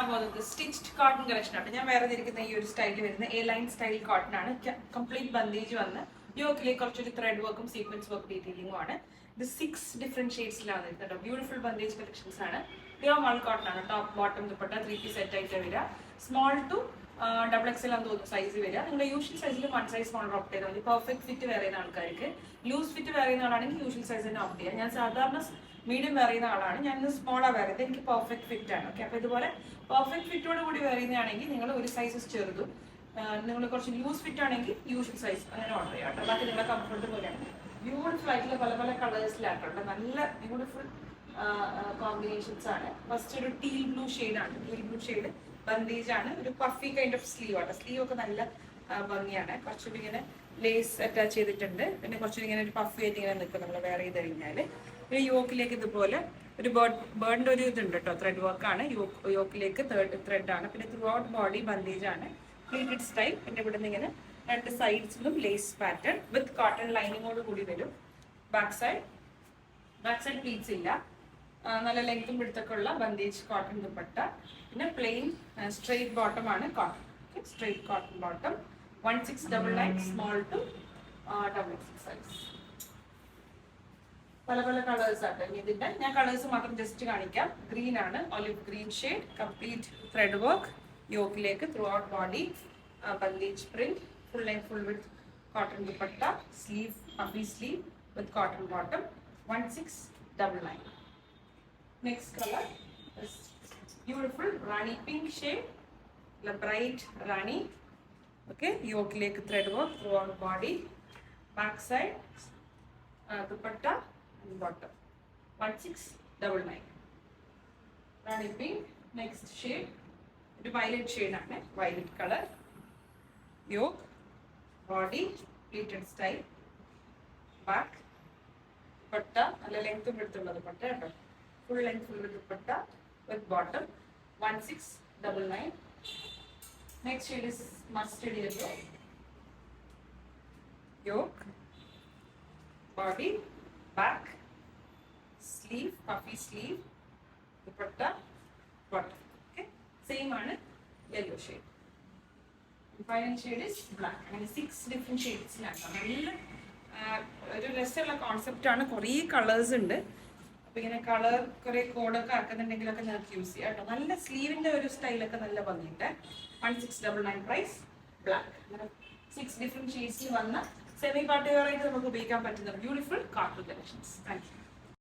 പോകുന്നത് stitched cotton collection ആണ്. ഞാൻ വേറെ ഇരിക്കുന്ന ഈ ഒരു സ്റ്റൈലിൽ വരുന്ന എ ലൈൻ സ്റ്റൈൽ കോട്ടൺ ആണ്. കംപ്ലീറ്റ് ബന്ദേജ് വന്ന് യോക്കിലേക്ക് കുറച്ചൊരു ത്രെഡ് വർക്കും സീക്വൻസ് വർക്ക് ഡീറ്റെയിലിംഗും ആണ്. ഇത് 6 ഡിഫറെന്റ് ഷെയ്ഡ്സിലാണ് വരുന്നത്. ബ്യൂട്ടിഫുൾ ബന്ദേജ് കളക്ഷൻസ് ആണ്. പ്യുവർ മൾ കോട്ടൺ ആണ്. ടോപ്പ് ബോട്ടം ദുപ്പട്ട 3 സെറ്റ് ആയിട്ട് വരിക. സ്മോൾ ടു XXL ആണെന്ന് തോന്നുന്നു സൈസ് വരിക. നിങ്ങളുടെ യൂഷ്വൽ സൈസിൽ 1 സൈസ് സ്മോളർ ഓപ്റ്റ് ചെയ്താൽ മതി. പെർഫെക്റ്റ് ഫിറ്റ് വേറെ ചെയ്യുന്ന ആൾക്കാർക്ക്, ലൂസ് ഫിറ്റ് വേറെ ചെയ്യുന്ന ആളാണെങ്കിൽ യൂഷ്വൽ സൈസ് തന്നെ ഓപ്റ്റ് ചെയ്യാം. ഞാൻ സാധാരണ മീഡിയം വേറെ ചെയ്യുന്ന ആളാണ്. ഞാൻ സ്മോളാണ് വേറെ ചെയ്ത് എനിക്ക് പെർഫെക്റ്റ് ഫിറ്റ് ആണ്. ഓക്കെ, അപ്പോൾ ഇതുപോലെ പെർഫെക്റ്റ് ഫിറ്റോട് കൂടി വേറെ ചെയ്യുന്നതാണെങ്കിൽ നിങ്ങൾ ഒരു സൈസസ് ചെറുതും, നിങ്ങൾ കുറച്ച് ലൂസ് ഫിറ്റ് ആണെങ്കിൽ യൂഷ്വൽ സൈസ് അങ്ങനെ ഓർഡർ ചെയ്യാം കേട്ടോ. ബാക്കി നിങ്ങളുടെ കംഫർട്ട് പോലെയാണ്. ബ്യൂട്ടിഫുൾ ആയിട്ടുള്ള പല പല കളേഴ്സിലായിട്ടുണ്ട്. നല്ല ബ്യൂട്ടിഫുൾ കോമ്പിനേഷൻസ് ആണ്. ഫസ്റ്റ് ഒരു ടീൽ ബ്ലൂ ഷെയ്ഡാണ്. ടീൽ ബ്ലൂ ഷെയ്ഡ് ബന്ദേജ് ആണ്. ഒരു പഫി കൈൻഡ് ഓഫ് സ്ലീവ് ആണ്. സ്ലീവ് ഒക്കെ നല്ല ഭംഗിയാണ്. കുറച്ചുകൂടി ഇങ്ങനെ ലേസ് അറ്റാച്ച് ചെയ്തിട്ടുണ്ട്. പിന്നെ കുറച്ചുകൂടി ഇങ്ങനെ ഒരു പഫി ആയിട്ട് ഇങ്ങനെ നിൽക്കും നമ്മൾ വെയർ ചെയ്ത് കഴിഞ്ഞാൽ. പിന്നെ യോക്കിലേക്ക് ഇതുപോലെ ഒരു ബേർഡിന്റെ ഒരു ഇതുണ്ട് കേട്ടോ. ത്രെഡ് വർക്കാണ്. യോക്കിലേക്ക് ത്രെഡ് ആണ്. പിന്നെ ത്രൂ ഔട്ട് ബോഡി ബന്ദേജ് ആണ്. Pleated style. പിന്നെ ഇവിടെ നിന്ന് ഇങ്ങനെ 2 സൈഡ്സിലും ലേസ് പാറ്റേൺ വിത്ത് കോട്ടൺ ലൈനിങ്ങോട് കൂടി വരും. ബാക്ക് സൈഡ് പ്ലീറ്റ്സ് ഇല്ല. നല്ല ലെങ്ത്തും പിടുത്തൊക്കെ ഉള്ള ബന്ദേജ് കോട്ടൺ ദുപ്പട്ട. പിന്നെ പ്ലെയിൻ സ്ട്രെയിറ്റ് ബോട്ടം ആണ് cotton. Straight cotton bottom 1699 small to XXL size. പല പല കളേഴ്സ് ആണ് ഇതിന്റെ. ഞാൻ കളേഴ്സ് മാത്രം ജസ്റ്റ് കാണിക്കാം. ഗ്രീൻ ആണ്, olive green shade, complete thread work യോക്കിലേക്ക് throughout body bandhej print, full length full with cotton dupatta, sleeve puffy sleeve with cotton bottom 1699. Next color is beautiful Rani pink shade, the bright Rani. Okay, yoke leg thread work throughout body, back side, dupatta and bottom 1699. Rani pink. Next shade, the violet shade ആണ്. Violet color. Yoke, body, pleated style, back, dupatta, alla length എടുത്തുള്ള dupatta കേട്ടോ. Full length full with dupatta with bottom 1699. Next shade is mustard yellow. Yoke, body, back, sleeve, puffy sleeve, dupatta, bottom. Okay, same ആണ് yellow shade. And final shade is black. അങ്ങനെ 6 different shades ലാണ്. നല്ല ഒരു രസമുള്ള concept ആണ്. കുറേ colours ഉണ്ട്. അപ്പോൾ ഇങ്ങനെ കളർ കുറേ കോഡൊക്കെ ആക്കുന്നുണ്ടെങ്കിലൊക്കെ നിങ്ങൾക്ക് യൂസ് ചെയ്യാം കേട്ടോ. നല്ല സ്ലീവിൻ്റെ ഒരു സ്റ്റൈലൊക്കെ നല്ല ഭംഗിയുണ്ട്. 1699 പ്രൈസ്. ബ്ലാക്ക്. അങ്ങനെ 6 ഡിഫറെൻറ്റ് ഷെയ്ഡ്സിൽ വന്ന സെമി പാർട്ടി വെയർ ആയിട്ട് നമുക്ക് ഉപയോഗിക്കാൻ പറ്റുന്ന beautiful cotton collections. Thank you.